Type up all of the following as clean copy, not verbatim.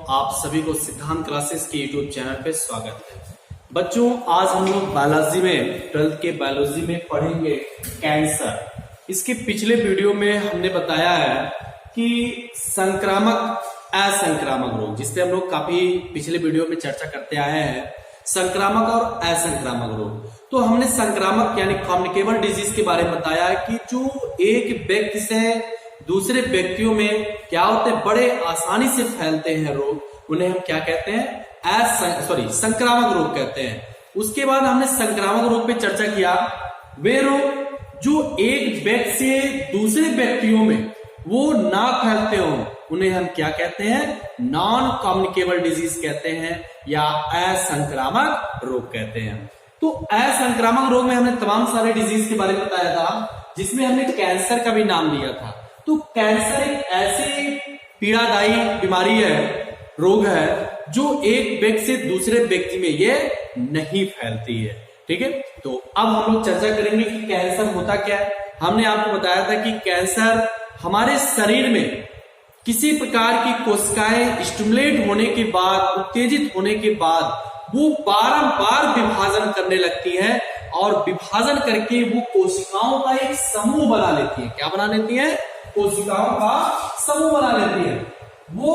आप सभी को सिद्धांत क्लासेस के यूट्यूब चैनल पे स्वागत है। बच्चों, आज हम लोग बायोलॉजी में 12th के बायोलॉजी में पढ़ेंगे कैंसर। इसके पिछले वीडियो में हमने बताया है कि संक्रामक असंक्रामक रोग, जिसपे हम लोग काफी पिछले वीडियो में चर्चा करते आए हैं, संक्रामक और असंक्रामक रोग। तो हमने संक्रामक यानी कम्युनिकेबल डिजीज के बारे में बताया है कि जो एक व्यक्ति से दूसरे व्यक्तियों में क्या होते हैं, बड़े आसानी से फैलते हैं रोग, उन्हें हम क्या कहते हैं, संक्रामक रोग कहते हैं। उसके बाद हमने संक्रामक रोग पे चर्चा किया। वे रोग जो एक व्यक्ति से दूसरे व्यक्तियों में वो ना फैलते हो, उन्हें हम क्या कहते हैं, नॉन कम्युनिकेबल डिजीज कहते हैं या असंक्रामक रोग कहते हैं। तो असंक्रामक रोग में हमने तमाम सारे डिजीज के बारे में बताया था, जिसमें हमने कैंसर का भी नाम लिया था। तो कैंसर एक ऐसी पीड़ादायी बीमारी है, रोग है, जो एक व्यक्ति से दूसरे व्यक्ति में ये नहीं फैलती है। ठीक है, तो अब हम लोग चर्चा करेंगे कि कैंसर होता क्या है। हमने आपको बताया था कि कैंसर हमारे शरीर में किसी प्रकार की कोशिकाएं स्टिमुलेट होने के बाद, उत्तेजित होने के बाद वो बारंबार विभाजन करने लगती हैं और विभाजन करके वो कोशिकाओं का एक समूह बना लेती है। क्या बना लेती है? कोशिकाओं का समूह बना लेती है। वो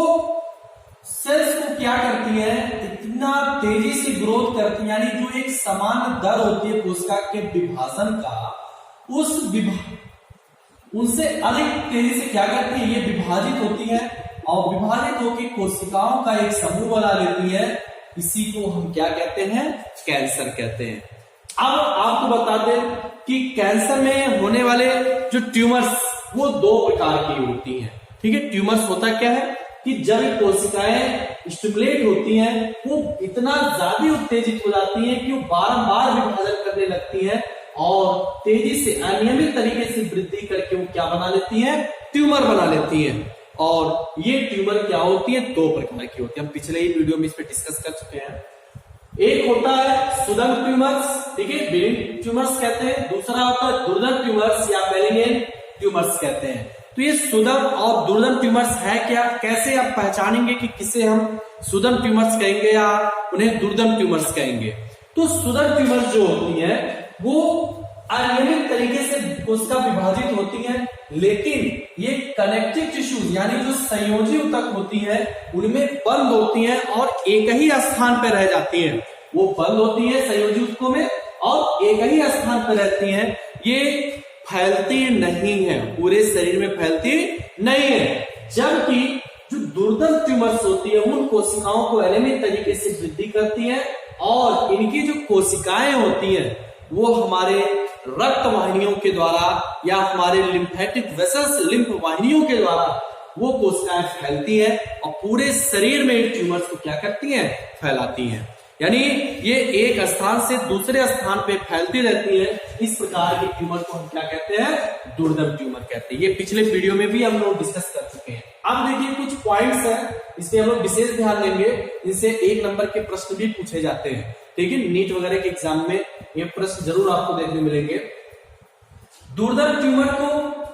सेल्स को क्या करती है, इतना तेजी से ग्रोथ करती है, यानी जो एक समान दर होती है कोशिका के विभाजन का, उनसे अधिक तेजी से क्या करती है, ये विभाजित होती है और विभाजित होकर कोशिकाओं का एक समूह बना लेती है। इसी को हम क्या कहते हैं, कैंसर कहते हैं। अब आपको बता दें कि कैंसर में होने वाले जो ट्यूमर्स वो दो प्रकार की होती हैं। ठीक है, ट्यूमर्स होता क्या है कि जब कोशिकाएं स्टिमुलेट होती हैं, वो इतना ज्यादा उत्तेजित हो जाती हैं कि वो बारंबार विभाजन करने लगती हैं और तेजी से अनियमित तरीके से वृद्धि करके वो क्या बना लेती हैं, ट्यूमर बना लेती हैं। और ये ट्यूमर क्या होती है, दो प्रकार की होती है। हम पिछले ही वीडियो में इस पे डिस्कस कर चुके हैं। एक होता है सुदम ट्यूमर्स, ठीक है, बेनिन ट्यूमर्स कहते हैं। दूसरा होता है दुर्दम ट्यूमर्स या मेलिग्नेंट ट्यूमर्स कहते हैं। तो ये सुदम और दुर्दम ट्यूमर्स है क्या, कैसे आप पहचानेंगे कि किसे हम सुदम ट्यूमर्स कहेंगे या उन्हें दुर्दम ट्यूमर्स कहेंगे? तो सुदम ट्यूमर्स जो होती है वो अनियमित तरीके से कोशिका विभाजित होती है, लेकिन ये कनेक्टिव टिश्यूज यानी जो संयोजी ऊतक होती है उनमें बंद होती हैं और एक ही स्थान पर रह जाती हैं। वो बंद होती है संयोजी ऊतकों में और एक ही स्थान पर रहती हैं। ये फैलती नहीं है, पूरे शरीर में फैलती नहीं है। जबकि जो दुर्दम ट्यूमर्स होती है उन कोशिकाओं को अनियमित तरीके से वृद्धि करती है और इनकी जो कोशिकाएं होती हैं वो हमारे रक्त वाहिनियों के द्वारा या हमारे लिम्फेटिक वेसल्स, लिम्फ वाहिनियों के द्वारा वो कोशिकाएं फैलती है और पूरे शरीर में इन ट्यूमर्स को क्या करती हैं, फैलाती हैं। यानी ये एक स्थान से दूसरे स्थान पे फैलती रहती है। इस प्रकार के ट्यूमर को हम क्या कहते हैं, दुर्दम ट्यूमर कहते हैं। ये पिछले वीडियो में भी हम लोग डिस्कस कर चुके हैं। अब देखिए कुछ पॉइंट्स हैं, इसमें हम लोग विशेष ध्यान देंगे, इनसे 1 नंबर के प्रश्न भी पूछे जाते हैं। ठीक है, नीट वगैरह के एग्जाम में ये प्रश्न जरूर आपको देखने मिलेंगे। दुर्दम ट्यूमर को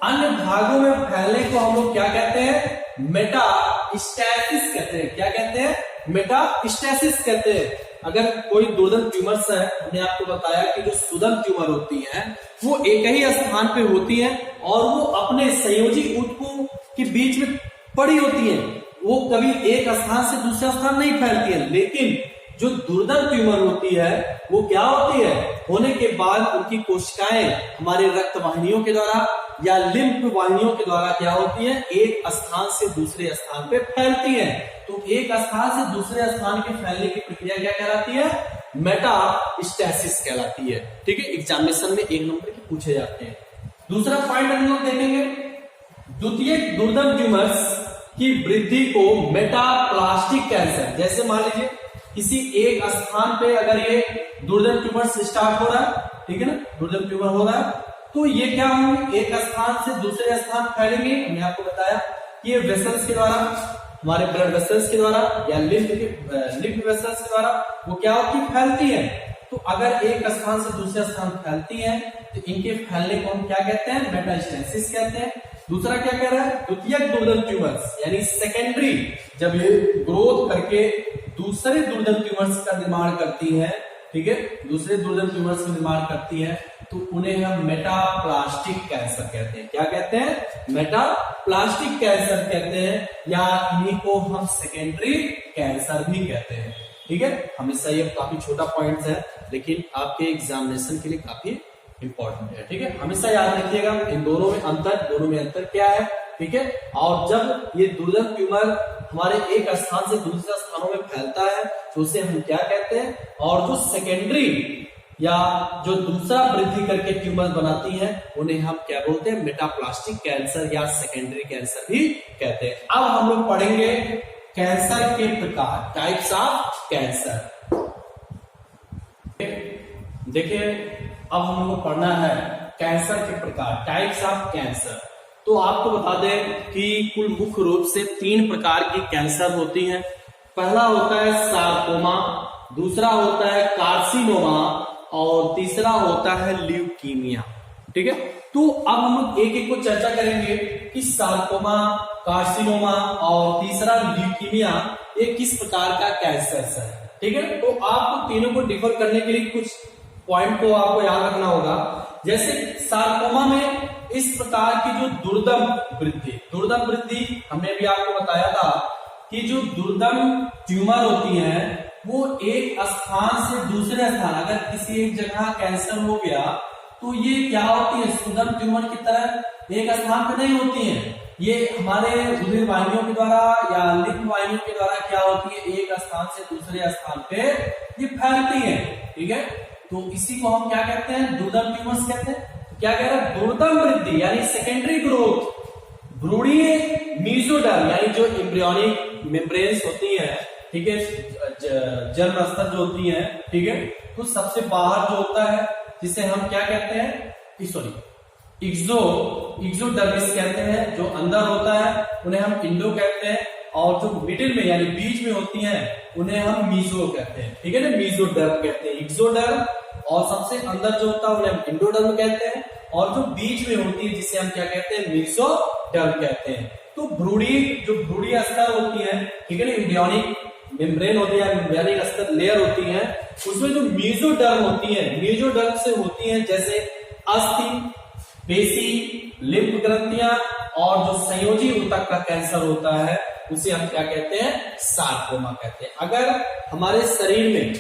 अन्य भागों में फैलने को हम लोग क्या कहते हैं, मेटास्टेसिस कहते हैं। क्या कहते हैं, मेटास्टेसिस कहते हैं। अगर कोई दुर्दम ट्यूमर्स है, हमने आपको बताया कि जो सुदम ट्यूमर होती है वो एक ही स्थान पे होती है और वो अपने संयोजी ऊतकों के बीच में पड़ी होती है, वो कभी एक स्थान से दूसरा स्थान नहीं फैलती है। लेकिन जो दुर्दम ट्यूमर होती है वो क्या होती है, होने के बाद उनकी कोशिकाएं हमारे रक्त वाहिनियों के द्वारा या लिम्फ वाहिनियों के द्वारा क्या होती है, एक स्थान से दूसरे स्थान पे फैलती है। तो एक स्थान से दूसरे स्थान के फैलने की प्रक्रिया क्या कहलाती है, मेटास्टेसिस कहलाती है। ठीक है, एग्जामिनेशन में 1 नंबर के पूछे जाते हैं। दूसरा पॉइंट हम लोग देखेंगे, द्वितीयक दुर्दम ट्यूमर्स की वृद्धि को मेटाप्लास्टिक कैंसर, जैसे मान लीजिए किसी एक स्थान पे अगर ये दुर्दम ट्यूमर स्टार्ट हो रहा है, ठीक है ना, दुर्दम ट्यूमर हो रहा है, तो ये क्या होंगे, एक स्थान से दूसरे स्थान फैलेंगे। हमने आपको बताया कि ये वेसल्स के द्वारा, हमारे ब्लड वेसल्स के द्वारा या लिम्फ वेसल्स के द्वारा वो क्या होती है, फैलती है। तो अगर एक स्थान से दूसरे स्थान फैलती है तो इनके फैलने को हम क्या कहते हैं, मेटास्टेसिस कहते हैं। दूसरा क्या कह रहा है, द्वितीयक दुर्दम ट्यूमर्स यानी सेकेंडरी, जब ये ग्रोथ करके दूसरे दुर्दम ट्यूमर्स का निर्माण करती है, ठीक है, दूसरे दुर्दम ट्यूमर्स का निर्माण करती है, तो उन्हें हम मेटाप्लास्टिक कैंसर कहते हैं। क्या कहते हैं, मेटाप्लास्टिक कैंसर कहते हैं, या इन्हीं को हम सेकेंडरी कैंसर भी कहते हैं। ठीक है, हमेशा ये काफी छोटा पॉइंट्स है लेकिन आपके एग्जामिनेशन के लिए काफी इंपॉर्टेंट है। ठीक है, हमेशा याद रखिएगा इन दोनों में अंतर क्या है। ठीक है, और जब ये दुर्दम ट्यूमर हमारे एक स्थान से दूसरे स्थानों में फैलता है तो उसे हम क्या कहते हैं, और जो सेकेंडरी या जो दूसरा वृद्धि करके ट्यूमर बनाती हैं उन्हें हम क्या बोलते हैं, मेटाप्लास्टिक कैंसर या सेकेंडरी कैंसर भी कहते हैं। अब हम लोग पढ़ेंगे कैंसर के प्रकार, टाइप्स ऑफ कैंसर। देखिए अब हम लोग को पढ़ना है कैंसर के प्रकार, टाइप्स ऑफ कैंसर। तो आपको बता दें कि कुल मुख्य रूप से 3 प्रकार की कैंसर होती हैं। पहला होता है सार्कोमा, दूसरा होता है कार्सिनोमा और तीसरा होता है ल्यूकीमिया। ठीक है, तो अब हम लोग एक एक को चर्चा करेंगे कि सार्कोमा, कार्सिनोमा और तीसरा ल्यूकीमिया ये किस प्रकार का कैंसर है। ठीक है, तो आपको तीनों को डिफर करने के लिए कुछ पॉइंट को आपको याद रखना होगा। जैसे सार्कोमा में इस प्रकार की जो दुर्दम वृद्धि हमने भी आपको बताया था कि जो दुर्दम ट्यूमर होती है वो एक स्थान से दूसरे स्थान, अगर किसी एक जगह कैंसर हो गया तो ये क्या होती है, सुदम ट्यूमर की तरह एक स्थान पर नहीं होती है, ये हमारे रुधिर वाहिनियों के द्वारा या लिम्फ वाहिनियों के द्वारा क्या होती है, एक स्थान से दूसरे स्थान पे ये फैलती है। ठीक है, तो इसी को हम क्या कहते हैं, दुर्दम ट्यूमर्स कहते हैं। क्या कह रहा है, दुर्दम वृद्धि यानी सेकेंडरी ग्रोथ, भ्रूणीय मीजोडर्म यानी जो एम्ब्रियोनिक मेम्ब्रेन्स होती है, ठीक है, जन्म स्तर जो होती है, ठीक है, तो सबसे बाहर जो होता है जिसे हम क्या कहते हैं, सॉरी एक्सोडर्मिस कहते हैं, जो अंदर होता है उन्हें हम इंडो कहते हैं, और जो मिडिल में यानी बीच में होती हैं उन्हें हम मीजो कहते हैं। ठीक है ना, मीजोडर्म कहते हैं, एक्सोडर्म, और सबसे अंदर जो होता है उन्हें हम इंडोडर्म कहते हैं, और जो बीच में होती है जिसे हम क्या कहते हैं, मीजोडर्म कहते हैं। तो भ्रूणीय स्तर होती है, ठीक है ना, एम्ब्रियोनिक मेम्ब्रेन होती है, एम्ब्रियोनिक स्तर लेयर होती है, उसमें जो मीजोडर्म होती है, मीजोडर्म से होती है जैसे अस्थि, पेशी, लिम्फ ग्रंथियां, और जो संयोजी ऊतक का कैंसर होता है उसे हम क्या कहते हैं, सार्कोमा कहते हैं। अगर हमारे शरीर में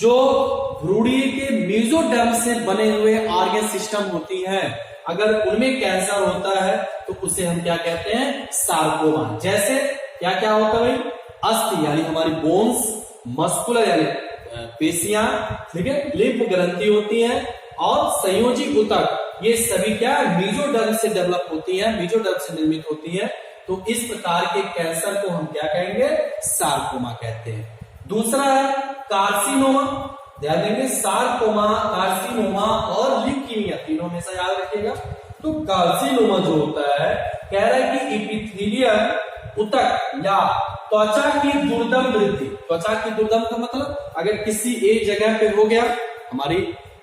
जो भ्रूणीय के मीजोडर्म से बने हुए ऑर्गन सिस्टम होती है, अगर उनमें कैंसर होता है तो उसे हम क्या कहते हैं, सार्कोमा। जैसे क्या क्या होता है भाई, अस्थि यानी हमारी बोन्स, मस्कुलर यानी पेशियां, ठीक है, लिम्फ ग्रंथि होती है, और संयोजी ऊतक, ये सभी क्या मीजोडर्म से डेवलप होती है, मीजोडर्म से निर्मित होती है। तो इस प्रकार के कैंसर को हम क्या कहेंगे, सार्कोमा कहते हैं। दूसरा है कार्सिनोमा, ध्यान देंगे, सार्कोमा, कार्सिनोमा और ल्यूकीमिया, तीनों में से याद रखिएगा। तो कार्सिनोमा जो होता है, कह रहा है कि एपिथेलियल ऊतक या त्वचा की दुर्दम वृद्धि, त्वचा की दुर्दम का मतलब अगर किसी एक जगह पे हो गया, हमारी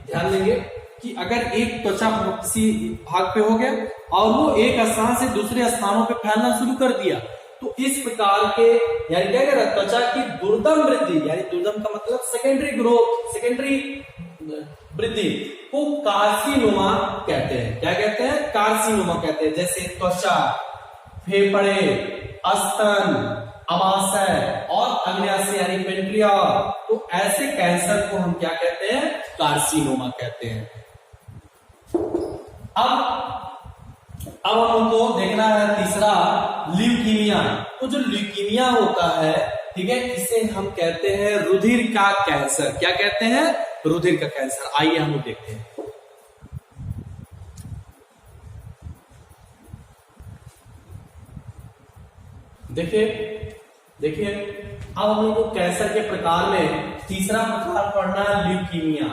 ध्यान देंगे कि अगर एक त्वचा किसी भाग पे हो गया और वो एक स्थान से दूसरे स्थानों पे फैलना शुरू कर दिया, तो इस प्रकार के यानी क्या कह रहा है, त्वचा की दुर्दम वृद्धि, यानी दुर्दम का मतलब सेकेंडरी ग्रोथ, सेकेंडरी वृद्धि को कार्सिनोमा कहते हैं। क्या कहते हैं, कार्सिनोमा कहते हैं। जैसे त्वचा, फेफड़े, स्तन, अमाशय और अग्न्याशय यानी पेनक्रिया, तो ऐसे कैंसर को हम क्या कहते हैं, कार्सिनोमा कहते हैं। अब हमको देखना है तीसरा, ल्यूकीमिया। तो जो ल्यूकीमिया होता है, ठीक है, इसे हम कहते हैं रुधिर का कैंसर। क्या कहते हैं, रुधिर का कैंसर। आइए हम लोग देखते हैं। देखिए अब हम लोग को कैंसर के प्रकार में तीसरा प्रकार पढ़ना है, ल्यूकीमिया।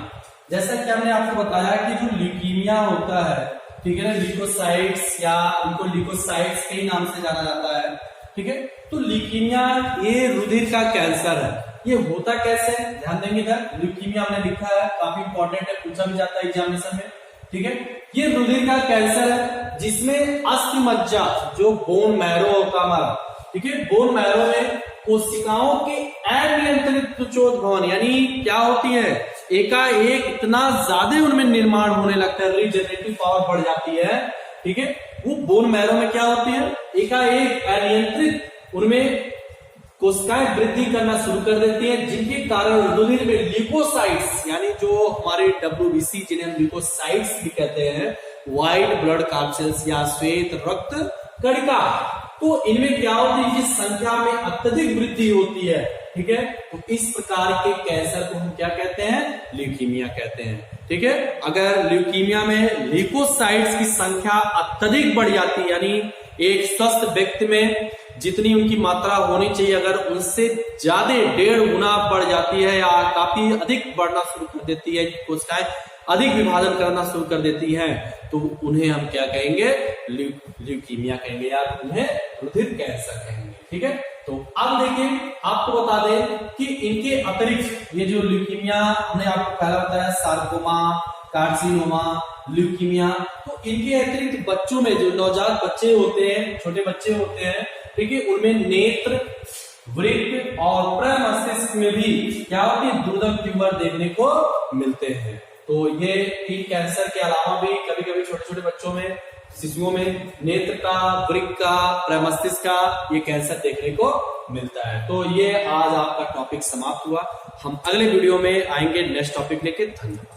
जैसा कि हमने आपको बताया कि जो ल्यूकीमिया होता है, ठीक है ना, ल्यूकोसाइट्स या उनको ल्यूकोसाइट्स के नाम से जाना जाता है, ठीक है। तो ल्यूकीमिया ये रुधिर का कैंसर है। ये होता कैसे है, ध्यान देंगे इधर, ल्यूकीमिया हमने लिखा है, काफी इंपॉर्टेंट है, पूछा भी जाता है एग्जामिनेशन में। ठीक है। ये रुधिर का कैंसर है जिसमें अस्थि मज्जा जो बोन मैरो होता हमारा, ठीक है, बोन मैरो में कोशिकाओं के अनियंत्रित त्वचोद्भवन यानी क्या होती है, एकाएक इतना ज्यादा उनमें निर्माण होने लगता है, रीजनरेटिव पावर बढ़ जाती है, ठीक है। वो बोन मैरो में क्या होती है, एकाएक अनियंत्रित उनमें कोशिकाएं वृद्धि करना शुरू कर देती हैं, जिनके कारण रुधिर में ल्यूकोसाइट्स यानी जो हमारे WBC जिन्हें हम ल्यूकोसाइट्स भी कहते हैं, व्हाइट ब्लड कार्सेल्स या श्वेत रक्त कणिका, तो इनमें क्या होती है, इनकी संख्या में अत्यधिक वृद्धि होती है, ठीक है। तो इस प्रकार के कैंसर को हम क्या कहते हैं, ल्यूकीमिया कहते हैं, ठीक है। अगर ल्यूकीमिया में ल्यूकोसाइट्स की संख्या अत्यधिक बढ़ जाती है, यानी एक स्वस्थ व्यक्ति में जितनी उनकी मात्रा होनी चाहिए अगर उनसे ज्यादा 1.5 गुना बढ़ जाती है या काफी अधिक बढ़ना शुरू कर देती है, कोशिकाएं अधिक विभाजन करना शुरू कर देती हैं, तो उन्हें हम क्या कहेंगे, ल्यूकीमिया कहेंगे या उन्हें रुधिर कैंसर कहेंगे, ठीक है। तो अब देखिए आपको बता दें कि इनके अतिरिक्त ये जो ल्यूकीमिया हमने आपको पहला बताया, सार्कोमा, कार्सिनोमा, ल्यूकीमिया, तो इनके अतिरिक्त बच्चों में जो नवजात बच्चे होते हैं, छोटे बच्चे होते हैं, ठीक है, उनमें नेत्र, वृक्क और प्रमस्तिष्क में भी क्या होती है, दुर्लभ ट्यूमर देखने को मिलते हैं। तो ये इन कैंसर के अलावा भी कभी कभी छोटे छोटे बच्चों में, शिशुओं में नेत्र का, वृक्क का, प्रमस्तिष्क का ये कैंसर देखने को मिलता है। तो ये आज आपका टॉपिक समाप्त हुआ। हम अगले वीडियो में आएंगे नेक्स्ट टॉपिक लेके। धन्यवाद।